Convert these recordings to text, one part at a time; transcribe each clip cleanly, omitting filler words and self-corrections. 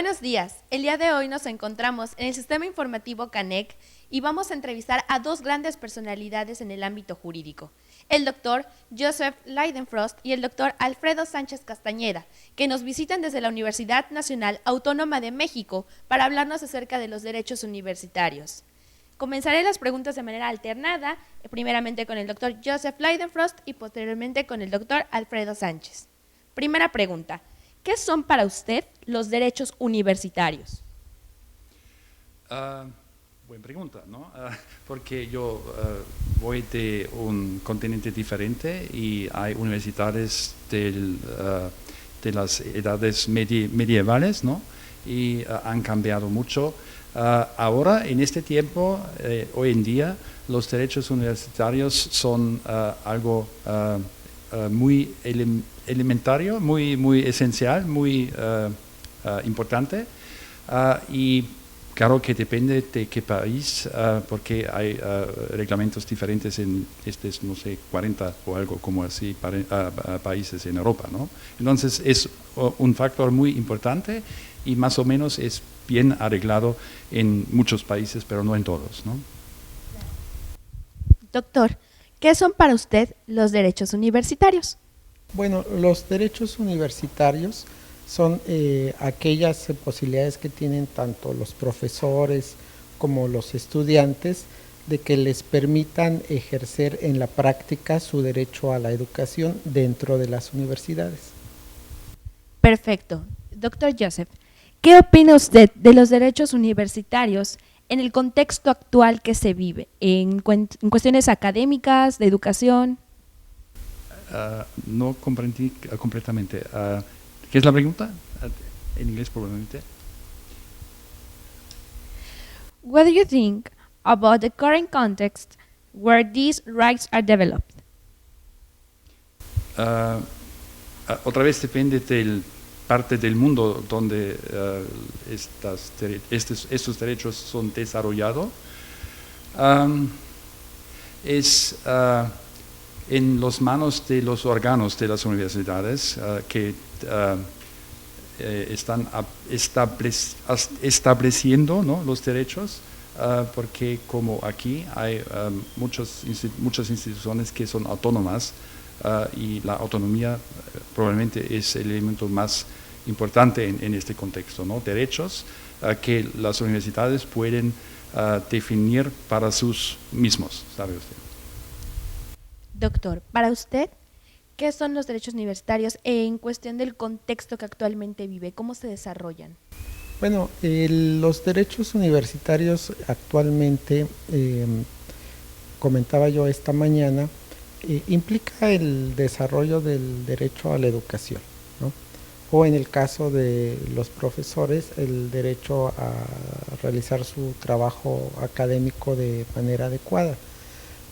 Buenos días. El día de hoy nos encontramos en el sistema informativo CANEC y vamos a entrevistar a dos grandes personalidades en el ámbito jurídico, el doctor Joseph Leidenfrost y el doctor Alfredo Sánchez Castañeda, que nos visitan desde la Universidad Nacional Autónoma de México para hablarnos acerca de los derechos universitarios. Comenzaré las preguntas de manera alternada, primeramente con el doctor Joseph Leidenfrost y posteriormente con el doctor Alfredo Sánchez. Primera pregunta. ¿Qué son para usted los derechos universitarios? Buena pregunta, ¿no? Porque yo voy de un continente diferente y hay universidades de las edades medievales, ¿no? Y han cambiado mucho. Ahora, en este tiempo, hoy en día, los derechos universitarios son algo muy elementario, muy esencial, muy importante, y claro que depende de qué país, porque hay reglamentos diferentes en estos, no sé, 40 o algo como así, países en Europa, ¿no? Entonces es un factor muy importante y más o menos es bien arreglado en muchos países, pero no en todos, ¿no? Doctor, ¿qué son para usted los derechos universitarios? Bueno, los derechos universitarios son aquellas posibilidades que tienen tanto los profesores como los estudiantes de que les permitan ejercer en la práctica su derecho a la educación dentro de las universidades. Perfecto. Doctor Joseph, ¿qué opina usted de los derechos universitarios en el contexto actual que se vive, en cuestiones académicas, de educación? No comprendí completamente. ¿Qué es la pregunta? En inglés probablemente. What do you think about the current context where these rights are developed? Otra vez depende del parte del mundo donde estos derechos son desarrollados. Es en las manos de los órganos de las universidades que están estableciendo, ¿no?, los derechos, porque como aquí hay muchas instituciones que son autónomas y la autonomía probablemente es el elemento más importante en este contexto, ¿no? Derechos que las universidades pueden definir para sus mismos, ¿sabe usted? Doctor, para usted, ¿qué son los derechos universitarios en cuestión del contexto que actualmente vive? ¿Cómo se desarrollan? Bueno, los derechos universitarios actualmente, comentaba yo esta mañana, implica el desarrollo del derecho a la educación, ¿no? O en el caso de los profesores, el derecho a realizar su trabajo académico de manera adecuada.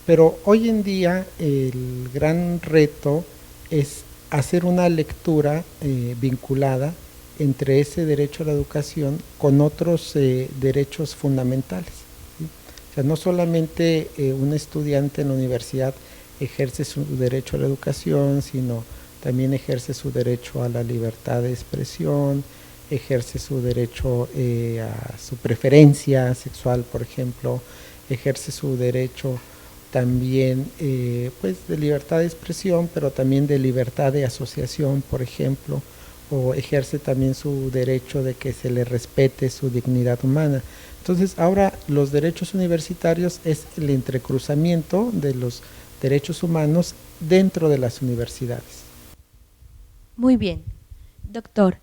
Pero hoy en día el gran reto es hacer una lectura vinculada entre ese derecho a la educación con otros derechos fundamentales, ¿sí? O sea, no solamente un estudiante en la universidad ejerce su derecho a la educación, sino también ejerce su derecho a la libertad de expresión, ejerce su derecho a su preferencia sexual, por ejemplo, ejerce su derecho también pues de libertad de expresión, pero también de libertad de asociación, por ejemplo, o ejerce también su derecho de que se le respete su dignidad humana. Entonces, ahora los derechos universitarios es el entrecruzamiento de los derechos humanos dentro de las universidades. Muy bien. Doctor,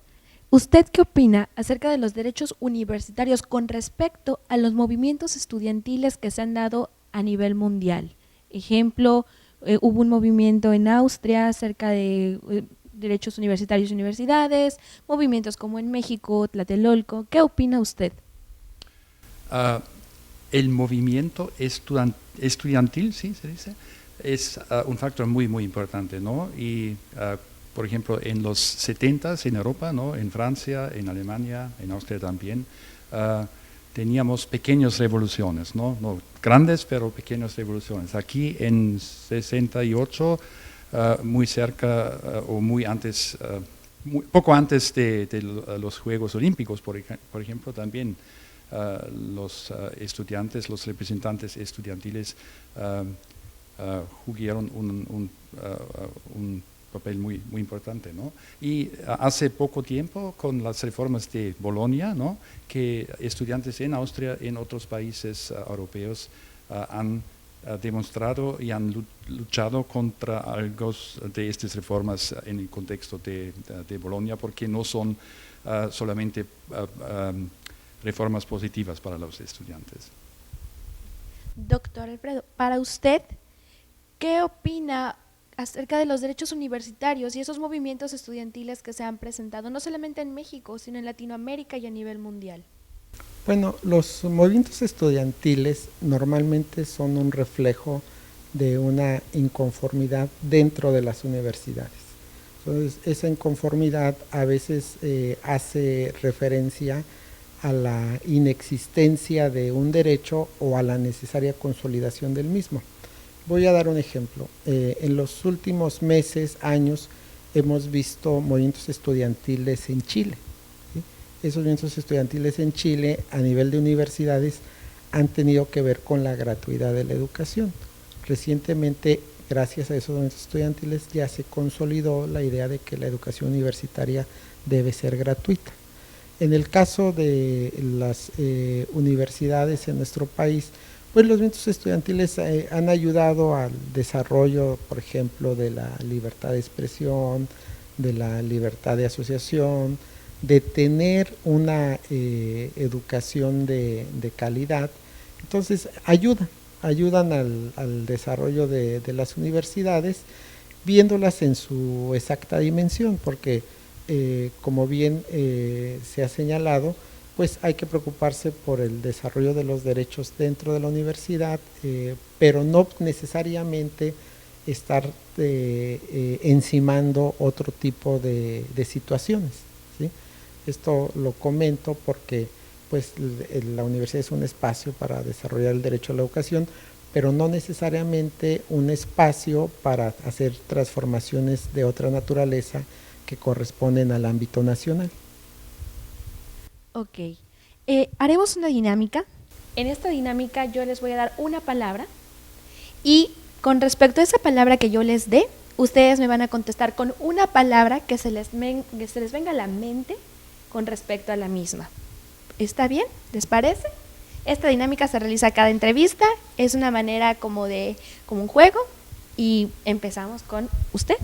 ¿usted qué opina acerca de los derechos universitarios con respecto a los movimientos estudiantiles que se han dado a nivel mundial? Ejemplo, hubo un movimiento en Austria acerca de derechos universitarios y universidades, movimientos como en México, Tlatelolco. ¿Qué opina usted? El movimiento estudiantil, ¿sí se dice? Es un factor muy importante, ¿no? Y por ejemplo, en los 70s en Europa, ¿no?, en Francia, en Alemania, en Austria también, teníamos pequeñas revoluciones, ¿no? No grandes, pero pequeñas revoluciones. Aquí en 68, muy cerca o muy antes poco antes de los Juegos Olímpicos, por ejemplo, también los estudiantes, los representantes estudiantiles jugaron un papel muy importante, ¿no? Y hace poco tiempo, con las reformas de Bolonia, ¿no?, que estudiantes en Austria, en otros países europeos han demostrado y han luchado contra algo de estas reformas en el contexto de Bolonia, porque no son solamente reformas positivas para los estudiantes. Doctor Alfredo, para usted, ¿qué opina acerca de los derechos universitarios y esos movimientos estudiantiles que se han presentado, no solamente en México, sino en Latinoamérica y a nivel mundial? Bueno, los movimientos estudiantiles normalmente son un reflejo de una inconformidad dentro de las universidades. Entonces, esa inconformidad a veces hace referencia a la inexistencia de un derecho o a la necesaria consolidación del mismo. Voy a dar un ejemplo. En los últimos meses, años, hemos visto movimientos estudiantiles en Chile. ¿Sí? Esos movimientos estudiantiles en Chile, a nivel de universidades, han tenido que ver con la gratuidad de la educación. Recientemente, gracias a esos movimientos estudiantiles, ya se consolidó la idea de que la educación universitaria debe ser gratuita. En el caso de las universidades en nuestro país, pues los movimientos estudiantiles han ayudado al desarrollo, por ejemplo, de la libertad de expresión, de la libertad de asociación, de tener una educación de calidad. Entonces, ayudan al desarrollo de las universidades, viéndolas en su exacta dimensión, porque como bien se ha señalado, pues hay que preocuparse por el desarrollo de los derechos dentro de la universidad, pero no necesariamente estar encimando otro tipo de situaciones, ¿sí? Esto lo comento porque pues la universidad es un espacio para desarrollar el derecho a la educación, pero no necesariamente un espacio para hacer transformaciones de otra naturaleza que corresponden al ámbito nacional. Ok, haremos una dinámica. En esta dinámica yo les voy a dar una palabra y con respecto a esa palabra que yo les dé, ustedes me van a contestar con una palabra que se les venga a la mente con respecto a la misma. ¿Está bien? ¿Les parece? Esta dinámica se realiza cada entrevista, es una manera como un juego y empezamos con usted.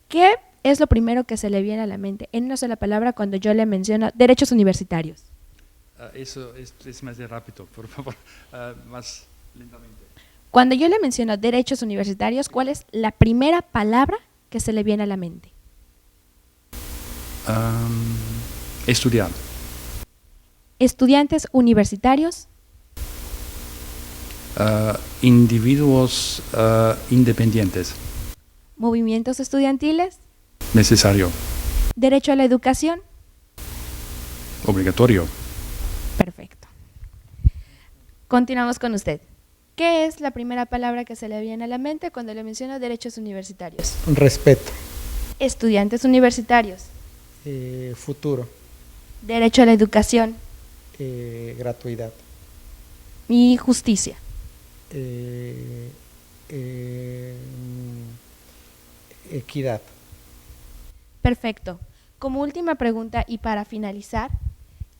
¿Qué es lo primero que se le viene a la mente en una sola palabra cuando yo le menciono derechos universitarios? Eso es más de rápido, por favor, más lentamente. Cuando yo le menciono derechos universitarios, ¿cuál es la primera palabra que se le viene a la mente? Estudiar. Estudiantes universitarios. Individuos independientes. Movimientos estudiantiles. Necesario. Derecho a la educación. Obligatorio. Perfecto. Continuamos con usted. ¿Qué es la primera palabra que se le viene a la mente cuando le menciono derechos universitarios? Respeto. Estudiantes universitarios. Futuro. Derecho a la educación. Gratuidad. Y justicia. Equidad. Perfecto. Como última pregunta y para finalizar,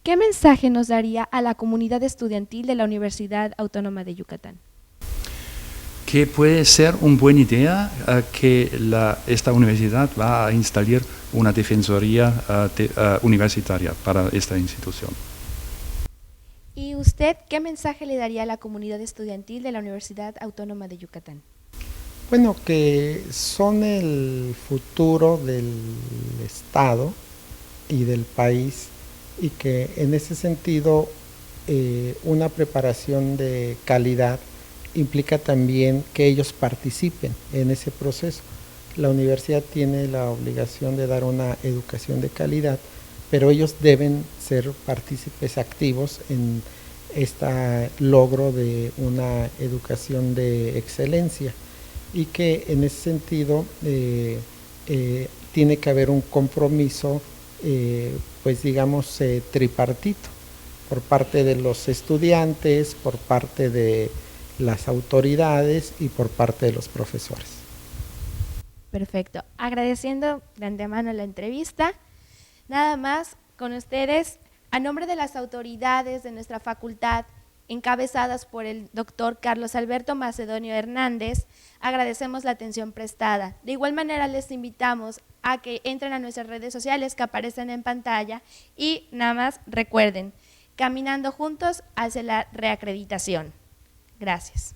¿qué mensaje nos daría a la comunidad estudiantil de la Universidad Autónoma de Yucatán? Que puede ser una buena idea que esta universidad va a instalar una defensoría universitaria para esta institución. ¿Y usted qué mensaje le daría a la comunidad estudiantil de la Universidad Autónoma de Yucatán? Bueno, que son el futuro del Estado y del país y que en ese sentido una preparación de calidad implica también que ellos participen en ese proceso. La universidad tiene la obligación de dar una educación de calidad, pero ellos deben ser partícipes activos en este logro de una educación de excelencia y que en ese sentido tiene que haber un compromiso, pues digamos, tripartito, por parte de los estudiantes, por parte de las autoridades y por parte de los profesores. Perfecto. Agradeciendo de antemano la entrevista. Nada más con ustedes, a nombre de las autoridades de nuestra facultad, encabezadas por el doctor Carlos Alberto Macedonio Hernández, agradecemos la atención prestada. De igual manera les invitamos a que entren a nuestras redes sociales que aparecen en pantalla y nada más recuerden, caminando juntos hacia la reacreditación. Gracias.